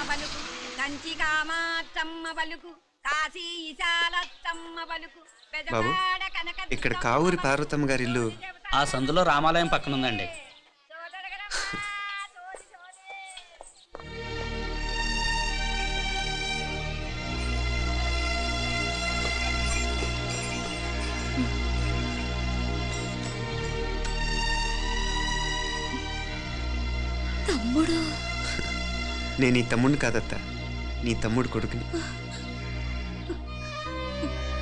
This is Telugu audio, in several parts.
పలుకు కంచి కామాక్షమ్మ పలుకు కాశీ ఈశాలచ్చమ్మ పలుకు బాబు ఇక్కడ కావూరి పార్వతమ్మ గారి ఇల్లు ఆ సందులో రామాలయం పక్కన ఉందండి. తమ్ముడు నేను ఈ తమ్ముడిని కాదత్త, నీ తమ్ముడు కొడుకుని.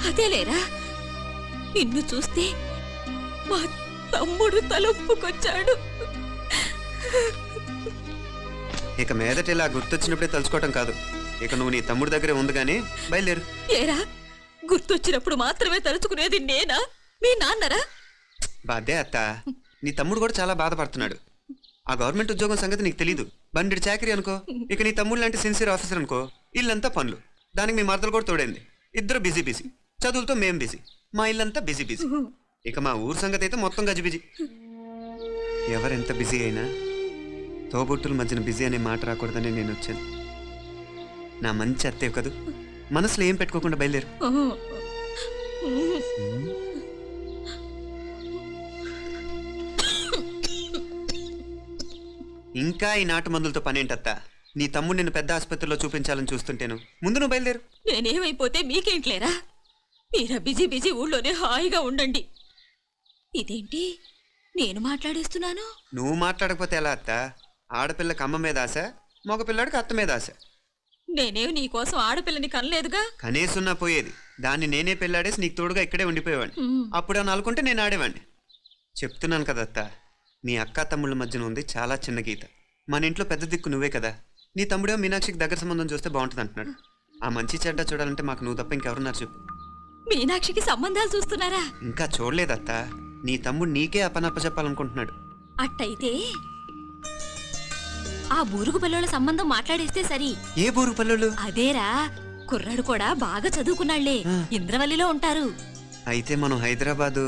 అదేలేరా, నిన్ను చూస్తే మా తమ్ముడు తలొప్పుకొచ్చాడు. ఇక మీదట ఇలా గుర్తొచ్చినప్పుడే తలుచుకోవటం కాదు, ఇక నువ్వు నీ తమ్ముడి దగ్గరే ఉంది కానీ బయలుదేరు. ఏరా, గుర్తొచ్చినప్పుడు మాత్రమే తలుచుకునేది నేనా, మీ నాన్నరా? బాధే అత్త, నీ తమ్ముడు కూడా చాలా బాధపడుతున్నాడు. ఆ గవర్నమెంట్ ఉద్యోగం సంగతి నీకు తెలీదు, బండి చాకరీ అనుకో. ఇక నీ తమ్ముడు లాంటి సిన్సియర్ ఆఫీసర్ అనుకో, ఇల్లంతా పనులు, దానికి మీ మరదలు కూడా తోడైంది. ఇద్దరు బిజీ బిజీ, చదువులతో మేం బిజీ, మా ఇల్లంతా బిజీ బిజీ. ఇక మా ఊరు సంగతి అయితే మొత్తం గజిబిజీ. ఎవరెంత బిజీ అయినా తోబుట్టుల మధ్యన బిజీ అనే మాట రాకూడదని నేను వచ్చాను. నా మంచి అత్తే కదూ, మనసులో ఏం పెట్టుకోకుండా బయలుదేరు. ఇంకా ఈ నాటు మందులతో పనేంటత్తా? నీ తమ్ముడు నిన్ను పెద్ద ఆసుపత్రిలో చూపించాలని చూస్తుంటేను. ముందు నువ్వు బయలుదేరు. నేనేమైపోతే మీకేంట్లేరా, మీరా బిజీ బిజీ ఊళ్ళోనే హాయిగా ఉండండి. ఇదేంటి నేను మాట్లాడేస్తున్నాను? నువ్వు మాట్లాడకపోతే ఎలా అత్త? ఆడపిల్లకి అమ్మ మీద ఆశ, మగపిల్లాడికి అత్త మీద ఆశ. నేనేం నీకోసం ఆడపిల్లని కనలేదుగా. కనేసున్నా పోయేది, దాన్ని నేనే పెళ్ళాడేసి నీకు తోడుగా ఇక్కడే ఉండిపోయేవాడిని. అప్పుడు అని అనుకుంటే నేను ఆడేవాడిని. చెప్తున్నాను కదా అత్త, నీ అక్క తమ్ముళ్ళ మధ్యన ఉంది చాలా చిన్న గీత. మన ఇంట్లో పెద్ద దిక్కు నువ్వే కదా. నీ తమ్ముడే మీనాక్షికి దగ్గర సంబంధం చూస్తే బాగుంటుంది అంటున్నాడు. ఆ మంచి చెడ్డ చూడాలంటే మాకు నువ్వు తప్ప ఇంకెవరున్నారు చెప్పు. మీనాక్షికి సంబంధాలు చూస్తున్నారా? ఇంకా చూడలేదత్త. నీ తమ్ముడు నీకే అపనప్ప చెప్పాలనుకుంటున్నాడు. అట్టయితే ఆ బూరుగు పల్లెల సంబంధం మాట్లాడేస్తే సరి. ఏ బూరుగు పల్లెలు? అదేరా, కుర్రాడు కూడా బాగా చదువుకున్నాళ్లే, ఇంద్రవల్లిలో ఉంటారు. అయితే మనం హైదరాబాదు.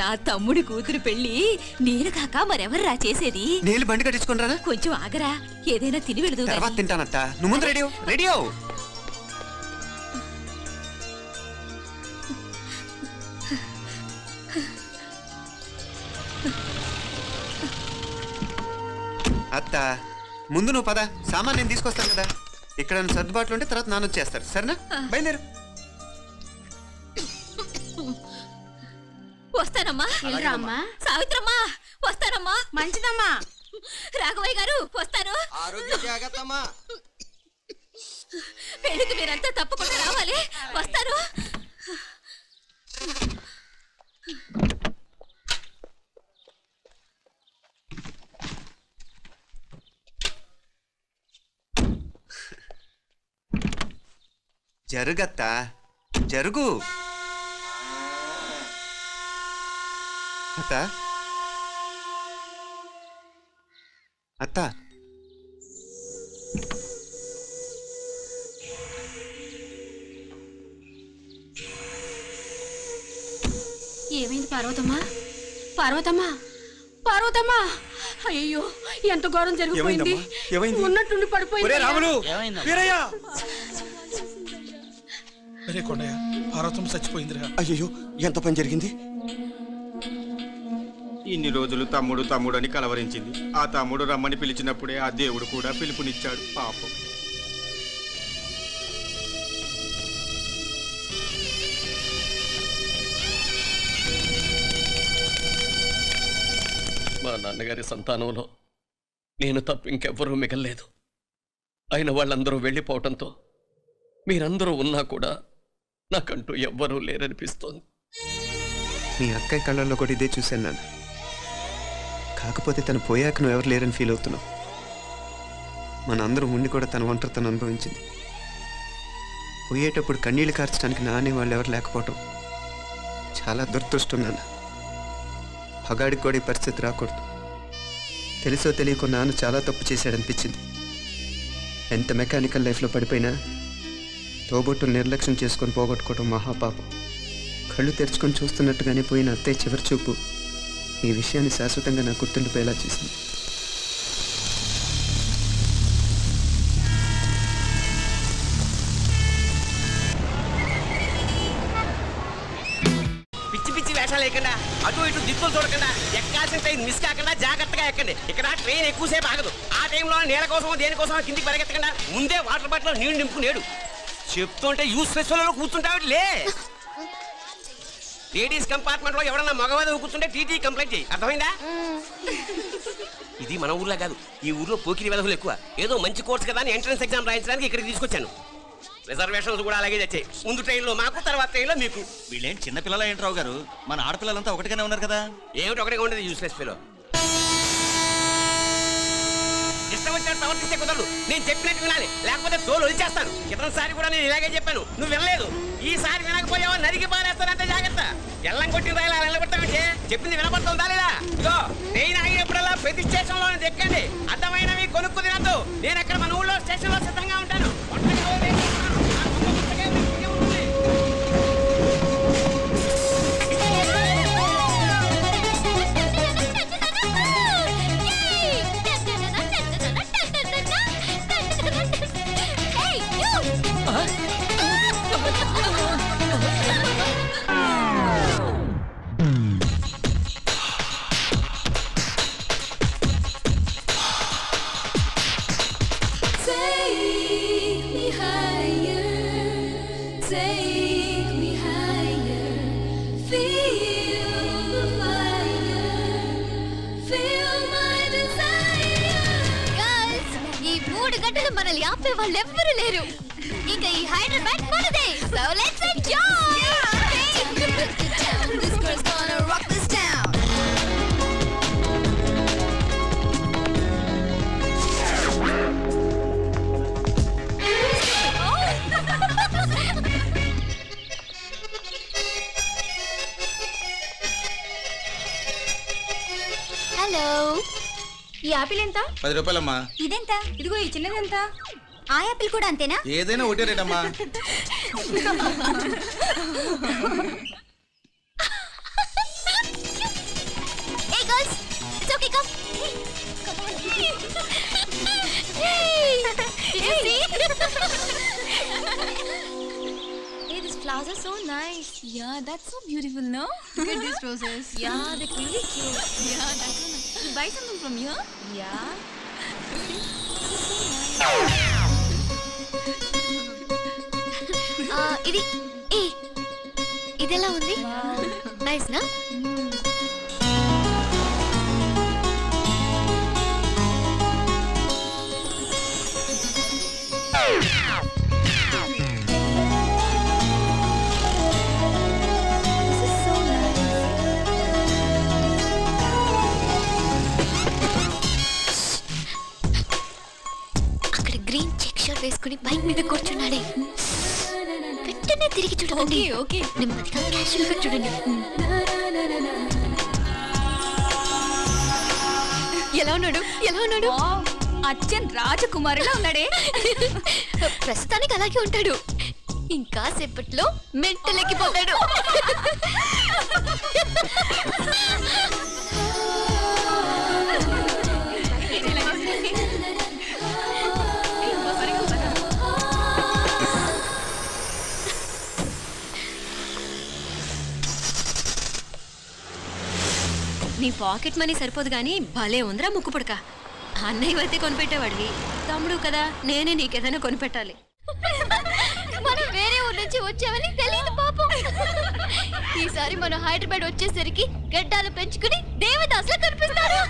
నా తమ్ముడి కూతురు పెళ్లి నేను కాక మరెవర్రా చేసేది? నేను బండి కట్టించుకుంటారా? కొంచెం ఆగరా, ఏదైనా తిని వెళదు. తర్వాత తింటానత్త, నువ్వు ముందు రెడీ రెడీ అవు. అత్త ముందు నువ్వు పద, సామాన్ నేను తీసుకొస్తాను కదా. ఇక్కడ సర్దుబాట్లు ఉంటే తర్వాత నాన్న వచ్చేస్తారు, సరేనా? బయలుదేరు. వస్తానమ్మా. సావిత్రమ్మా వస్తానమ్మా. మంచిదమ్మా. రాఘవయ్య గారు వస్తాను. పెళ్లికి మీరంతా తప్పకుండా రావాలి. వస్తాను. జరుగత్తా, జరుగు. అత్త అత్త, ఏమైంది పార్వతమ్మా? పార్వతమ్మా, పార్వతమ్మా! అయ్యో, ఎంత ఘోరం జరిగిపోయింది. ఉన్నట్టుండి పడిపోయింది. పార్వతమ్మ చచ్చిపోయిందిరా. అయ్యో, ఎంత పని జరిగింది? ఇన్ని రోజులు తమ్ముడు తమ్ముడు అని కలవరించింది. ఆ తమ్ముడు రమ్మని పిలిచినప్పుడే ఆ దేవుడు కూడా పిలుపునిచ్చాడు. పాపం. మా నాన్నగారి సంతానంలో నేను తప్ప ఇంకెవ్వరూ మిగల్లేదు. అయిన వాళ్ళందరూ వెళ్ళిపోవటంతో మీరందరూ ఉన్నా కూడా నాకంటూ ఎవ్వరూ లేరనిపిస్తోంది. మీ అక్కయ్య కళ్ళల్లో కూడా ఇదే చూశాను నాన్న. కాకపోతే తను పోయాక నువ్వు ఎవరు లేరని ఫీల్ అవుతున్నావు. మనందరం ఉండి కూడా తన ఒంటరితను అనుభవించింది. పోయేటప్పుడు కన్నీళ్లు కార్చడానికి నానే వాళ్ళు ఎవరు లేకపోవటం చాలా దురదృష్టం నాన్న. పగాడికి కూడా ఈ పరిస్థితి రాకూడదు. తెలుసో తెలియకో నాన్న చాలా తప్పు చేశాడనిపించింది. ఎంత మెకానికల్ లైఫ్లో పడిపోయినా తోబొట్టులు నిర్లక్ష్యం చేసుకొని పోగొట్టుకోవడం మహాపాపం. కళ్ళు తెరుచుకొని చూస్తున్నట్టుగానే పోయిన అత్తయ్య చివరి చూపు ఈ విషయాన్ని శాశ్వతంగా నా గుర్తుండిపోయేలా చేసింది. వేషాలు లేకుండా అటు ఇటు దిక్కులు చూడకుండా ఎక్కాల్సిన ట్రైన్ మిస్ కాకుండా జాగ్రత్తగా ఎక్కండి. ఇక్కడ ట్రైన్ ఎక్కువసేపు ఆగదు. ఆ టైంలో నీళ్ళ కోసం దేనికోసం కిందికి పరిగెత్తకుండా ముందే వాటర్ బాటిల్ నీళ్లు నింపుకునేడు. చెప్తుంటే యూస్లెస్ లో కూర్చుంటావు లే. లేడీస్ కంపార్ట్మెంట్ లో ఎవరన్నా మగవాది కూర్చుంటే టీటీ కంప్లైంట్ చేయి. అర్థమైందా? ఇది మన ఊర్లో కాదు, ఈ ఊర్లో పోకిరి వెధవులు ఎక్కువ. ఏదో మంచి కోర్స్ కదా అని ఎంట్రన్స్ ఎగ్జామ్ రాయించడానికి ఇక్కడికి తీసుకొచ్చాను. రిజర్వేషన్స్ కూడా అలాగే తెచ్చాయి. ముందు ట్రైన్లో మాకు, తర్వాత ట్రైన్లో మీకు. వీళ్ళేం చిన్నపిల్లల ఏంట్రావు గారు, మన ఆడపిల్లలంతా ఒకటిగానే ఉన్నారు కదా. ఏమిటి ఒకటిగా ఉండేది యూస్లెస్ పిలో. ఇష్టం వచ్చినట్టు ప్రవర్తిస్తే కుదరదు. నేను చెప్పినట్టు వినాలి, లేకపోతే తోలు వదిలేస్తాను. క్రితంసారి కూడా నేను ఇలాగే చెప్పాను, నువ్వు వినలేదు. ఈసారి వినకపోయావా నరికి పారేస్తానంటే జాగ్రత్త. ఎల్లం కొట్టిన రాయిలా వెళ్ళగొట్టామంటే చెప్పింది వినపడుతుందా లేదా? ఇదో ట్రైన్ ఆగినప్పుడల్లా ప్రతి స్టేషన్ లో ఎక్కండి. అర్థమైనవి కొనుక్కు తినద్దు. నేను అక్కడ మన ఊళ్ళో స్టేషన్ లో సిద్ధంగా ఉంటాను. మనల్ని ఆపే వాళ్ళు ఎవ్వరూ లేరు. ఇక ఈ హైదరాబాద్ మనదే. So let's enjoy. This girl's gonna rock this town. Hello, ఈ యాపిల్ ఎంత? 10 రూపాయలమ్మా. ఇదెంత? ఇదిగో ఈ చిన్నది ఎంత? ఆ యాపిల్ కూడా అంతేనా? ఏదైనా ఒకటే రేటమ్మా. Hey girls, it's okay, come. Did you see? Hey, these flowers are so nice. Yeah, that's so beautiful, no? Look at these roses. Yeah, they're really cute. Yeah, that's so nice. You buy something from here? Yeah. ఇది ఇదెలా ఉంది? నైస్ నా? అక్కడ గ్రీన్ చెక్ షర్ట్ వేసుకుని బైక్ మీద కూర్చున్నాడే, వెంటనే తిరిగి చూడండి. ఓకే నెమ్మదిగా క్యాషువల్గా చూడండి. ఎలా ఉన్నాడు? ఎలా ఉన్నాడు? అచ్చన్ రాజకుమారిలా ఉన్నాడే. ప్రస్తుతానికి అలాగే ఉంటాడు. ఇంకా సేపట్లో మెంటలెక్కిపోతాడు. నీ పాకెట్ మనీ సరిపోదు గానీ భలే ఉందిరా ముక్కు పుడక. అన్నయ్య అయితే కొనిపెట్టేవాడివి, తమ్ముడు కదా నేనే నీకేదైనా కొనిపెట్టాలి. మనం వేరే ఊరు నుంచి వచ్చామని తెలియదు పాపం. ఈసారి మనం హైదరాబాద్ వచ్చేసరికి గడ్డాలు పెంచుకుని దేవదాసులు కనిపిస్తారు.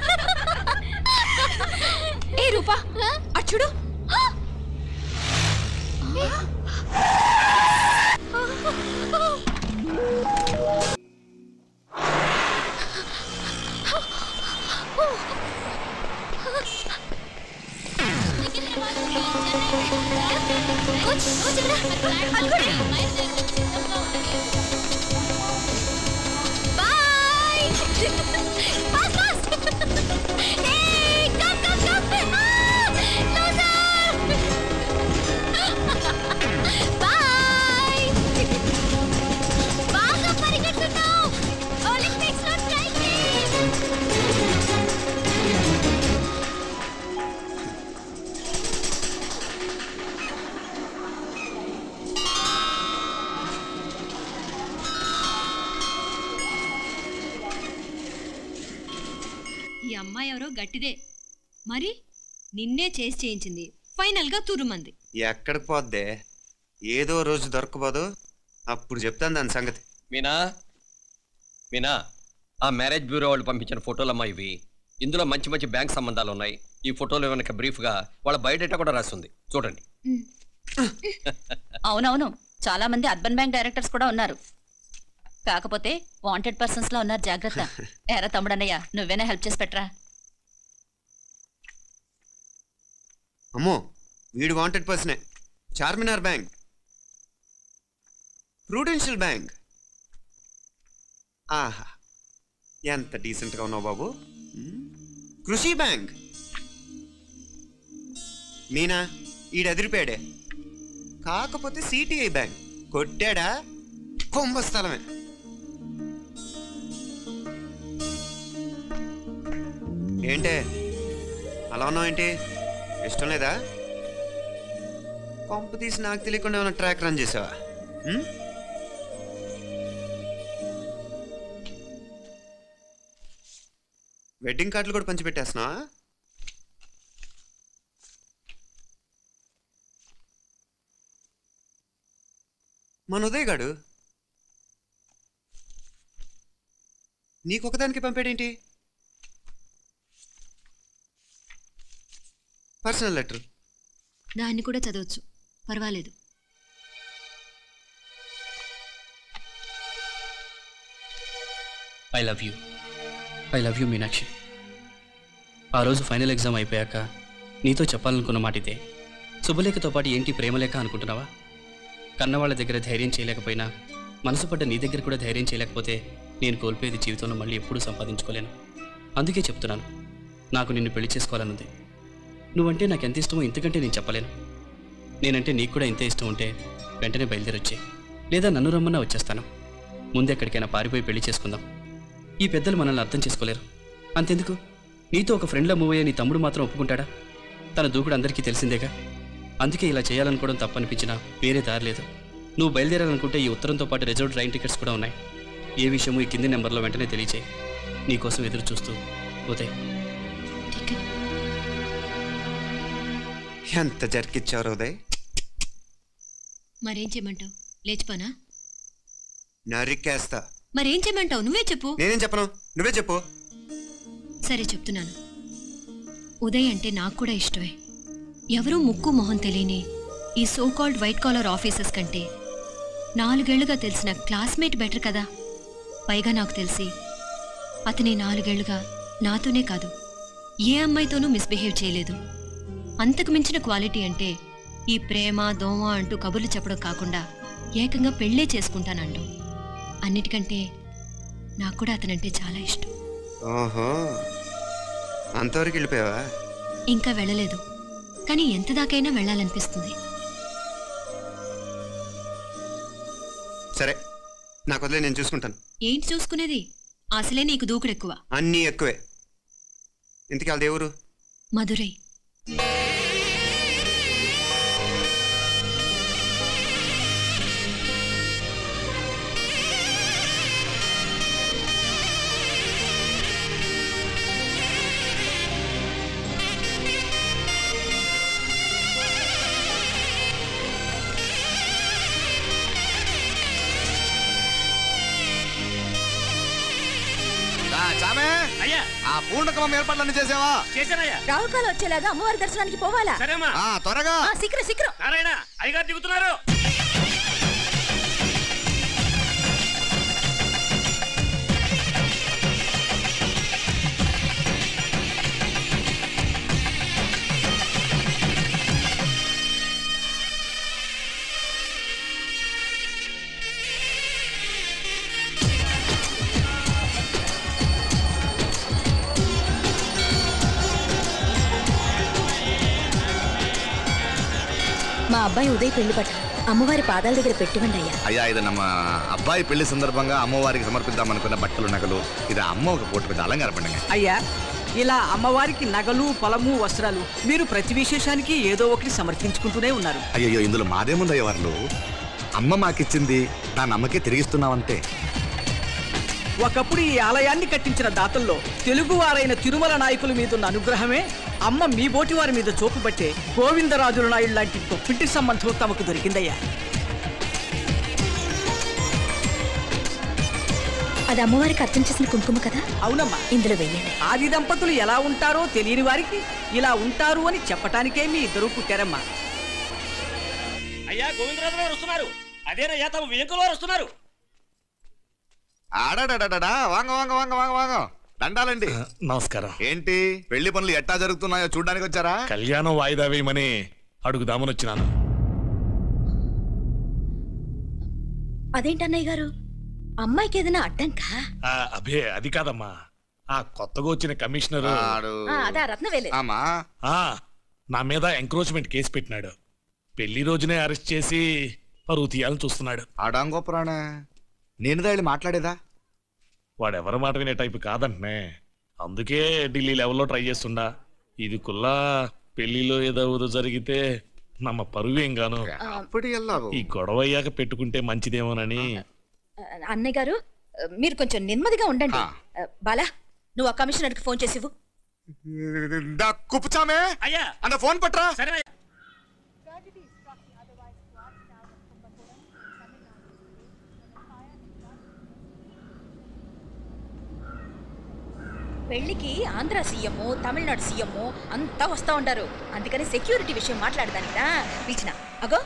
ఏ రూపా అచ్చుడు, బాగా ఈ అమ్మాయి ఎవరో గట్టిదే మరి నిన్నే చేసి చేయించింది ఫైనల్ గా తురుమంది. ఎక్కడికి పోద్దే? ఏదో రోజు దొరకబోదు, అప్పుడు చెప్తాను దాని సంగతి. మీనా మీనా, ఆ మ్యారేజ్ బ్యూరో వాళ్ళు పంపించిన ఫోటోలమ్మా ఇవి. ఇందులో మంచి మంచి బ్యాంక్ సంబంధాలు ఉన్నాయి. ఈ ఫోటోలు వెనక బ్రీఫ్ గా వాళ్ళ బయోడేటా కూడా రాస్తుంది, చూడండి. అవునవును, చాలా మంది అర్బన్ బ్యాంక్ డైరెక్టర్స్ కూడా ఉన్నారు. కాకపోతే వాంటెడ్ పర్సన్స్ లో ఉన్నారు, జాగ్రత్త. ఎరా తమ్ముడన్నయ్య, నువ్వేనా హెల్ప్ చేసి పెట్టరా? అమ్మో, వీడు వాంటెడ్ పర్సనే. Charminar bank, prudential bank. ఆహా, ఎంత డీసెంట్గా ఉన్నావు బాబు. కృషి బ్యాంక్. మీనా, ఈడెదిరిపాడే. కాకపోతే సిటిఐ బ్యాంక్ కొట్టాడా కుంభస్థలమే. ఏంటే అలా ఉన్నావు? ఏంటి ఇష్టం లేదా? పంపు తీసి నాకు తెలియకుండా ఏమైనా ట్రాక్ రన్ చేసావా? వెడ్డింగ్ కార్డులు కూడా పంచిపెట్టేస్తున్నావా? మన ఉదయ్ గాడు నీకొకదానికి పంపాడేంటి? Personal letter. దాన్ని కూడా చదవచ్చు, పర్వాలేదు. I love you Meenakshi. ఆ రోజు ఫైనల్ ఎగ్జామ్ అయిపోయాక నీతో చెప్పాలనుకున్న మాట ఇదే. శుభలేఖతో పాటు ఏంటి ప్రేమలేఖ అనుకుంటున్నావా? కన్నవాళ్ళ దగ్గర ధైర్యం చేయలేకపోయినా మనసు పడ్డ నీ దగ్గర కూడా ధైర్యం చేయలేకపోతే నేను కోల్పోయేది జీవితంలో మళ్ళీ ఎప్పుడూ సంపాదించుకోలేను. అందుకే చెప్తున్నాను, నాకు నిన్ను పెళ్లి చేసుకోవాలన్నది. నువ్వంటే నాకు ఎంత ఇష్టమో ఇంతకంటే నేను చెప్పలేను. నేనంటే నీకు కూడా ఇంత ఇష్టం ఉంటే వెంటనే బయలుదేరొచ్చే, లేదా నన్ను రమ్మన్నా వచ్చేస్తాను. ముందు ఎక్కడికైనా పారిపోయి పెళ్లి చేసుకుందాం. ఈ పెద్దలు మనల్ని అర్థం చేసుకోలేరు. అంతెందుకు, నీతో ఒక ఫ్రెండ్లా మూవ్ అయ్యే నీ తమ్ముడు మాత్రం ఒప్పుకుంటాడా? తన దూకుడు అందరికీ తెలిసిందేగా. అందుకే ఇలా చేయాలనుకోవడం తప్పనిపించినా వేరే దారి లేదు. నువ్వు బయలుదేరాలనుకుంటే ఈ ఉత్తరంతో పాటు రిజర్వ్ ట్రైన్ టికెట్స్ కూడా ఉన్నాయి. ఏ విషయమూ ఈ కింది నెంబర్లో వెంటనే తెలియచేయి. నీకోసం ఎదురు చూస్తూ ఉదయ్. ఎంత జరికిచ్చారు ఉదయ్. మరేం చేయమంటావు? లేచిపోనా? నరికేస్తా. మరేం చేయమంటావు? నువ్వే చెప్పు. నేనేం చెప్పను, నువ్వే చెప్పు. సరే చెప్తున్నాను. ఉదయ్ అంటే నాకు కూడా ఇష్టమే. ఎవరూ ముక్కు మొహం తెలియని ఈ so called white collar officers కంటే 4 ఏళ్లుగా తెలిసిన క్లాస్మేట్ బెటర్ కదా. పైగా నాకు తెలిసి అతని 4 ఏళ్లుగా నాతోనే కాదు ఏ అమ్మాయితోనూ మిస్బిహేవ్ చేయలేదు. అంతకు మించిన క్వాలిటీ అంటే ఈ ప్రేమ దోమ అంటూ కబుర్లు చెప్పడం కాకుండా ఏకంగా పెళ్ళే చేసుకుంటానంటూ. అన్నిటికంటే నాకు కూడా అతనంటే చాలా ఇష్టం. ఓహో, అంతవరకు వెళ్ళిపోయావా? ఇంకా వెళ్ళలేదు, కానీ ఎంత దాకైనా వెళ్ళాలనిపిస్తుంది. సరే, నాకు వదిలే, నేను చూసుకుంటాను. ఏంటి చూసుకునేది? అసలే నీకు దూకుడు ఎక్కువ. అన్నీ ఎక్కువే. ఇంతకీ వాళ్ళ దేవురు? మధురై. అయ్యా, ఆ పూర్ణకమం ఏర్పాట్లన్నీ చేసావా? చేశానయ్యా. రాహుకాలు వచ్చేలాగా అమ్మవారి దర్శనానికి పోవాలా? సరేమ్మా, త్వరగా. శీఘ్రం. నారాయణ అయ్యగారు దిగుతున్నారు. మా అబ్బాయి ఉదయ్ పెళ్లి పట్ట అమ్మవారి పాదాల దగ్గర పెట్టివ్వండి అయ్యా. అయ్యా, ఇది ನಮ್ಮ అబ్బాయి పెళ్లి సందర్భంగా అమ్మవారికి సమర్పిద్దాం అనుకున్న బట్టలు నగలు. ఇది అమ్మ ఒక పూట పెద్ద అలంకార పండుగ. అయ్యా, ఇలా అమ్మవారికి నగలు పొలము వస్త్రాలు మీరు ప్రతి విశేషానికి ఏదో ఒకటి సమర్పించుకుంటూనే ఉన్నారు. అయ్యో, ఇందులో మాదేముందయ్య వాళ్ళు. అమ్మ మాకిచ్చింది దాన్ని అమ్మకే తిరిగిస్తున్నామంతే. ఒకప్పుడు ఈ ఆలయాన్ని కట్టించిన దాతల్లో తెలుగువారైన తిరుమల నాయకుల మీదున్న అనుగ్రహమే అమ్మ మీ బోటి వారి మీద చూపుబట్టే గోవిందరాజుల నాయుడు లాంటి గొప్పింటి సంబంధం తమకు దొరికిందయ్యా. అది అమ్మవారికి అర్థం చేసిన కుంకుమ కదా? అవునమ్మా, ఇందులో వెయ్యండి. ఆది దంపతులు ఎలా ఉంటారో తెలియని వారికి ఇలా ఉంటారు అని చెప్పటానికే మీ ఇద్దరు పుట్టారమ్మా. అయ్యా గోవిందరాజు గారు వస్తున్నారు. అదేనయ్యా తమ వెంకుల వారు వస్తున్నారు. ఆడాడా వాంగ వాంగ వాంగ వాంగ వాంగ దండాలండి. నమస్కారం. ఏంటి పెళ్లి పనులు ఎట్టా జరుగుతున్నాయో చూడడానికి వచ్చారా? కళ్యాణం వాయిదా వేయమని అడుగుదామని వచ్చినాను. అదేంటన్నయ్య గారు, అమ్మాయికి ఏదైనా అడ్డంకా? అబే అది కాదమ్మా, ఆ కొత్తగా వచ్చిన కమిషనర్ అదా రత్నవేలే నా మీద ఎంక్రోచ్మెంట్ కేసు పెట్టినాడు. పెళ్లి రోజునే అరెస్ట్ చేసి పరువు తీయాలని చూస్తున్నాడు. ఆడాంగో పురాణ నేను వెళ్ళి మాట్లాడేదా? వాడెవరి మాట వినే టైపు కాదంటనే, అందుకే ఢిల్లీ లెవెల్లో ట్రై చేస్తుండా. ఇది కుల్లా పెళ్లిలో ఏదో జరిగితే నమ్మ పరువేం గాను. ఈ గొడవ అయ్యాక పెట్టుకుంటే మంచిదేమోనని. అన్నయ్య గారు మీరు కొంచెం నెమ్మదిగా ఉండండి. బాలా నువ్వు ఆ కమిషనర్కి ఫోన్ చేసివు. కుప్పుచామే అయ్యా అన్న ఫోన్ పట్రా. సరే పెళ్లికి ఆంధ్ర సీఎం తమిళనాడు సీఎం అంతా వస్తా ఉంటారు. అందుకని సెక్యూరిటీ విషయం మాట్లాడదానిదా పిలిచిన. అగో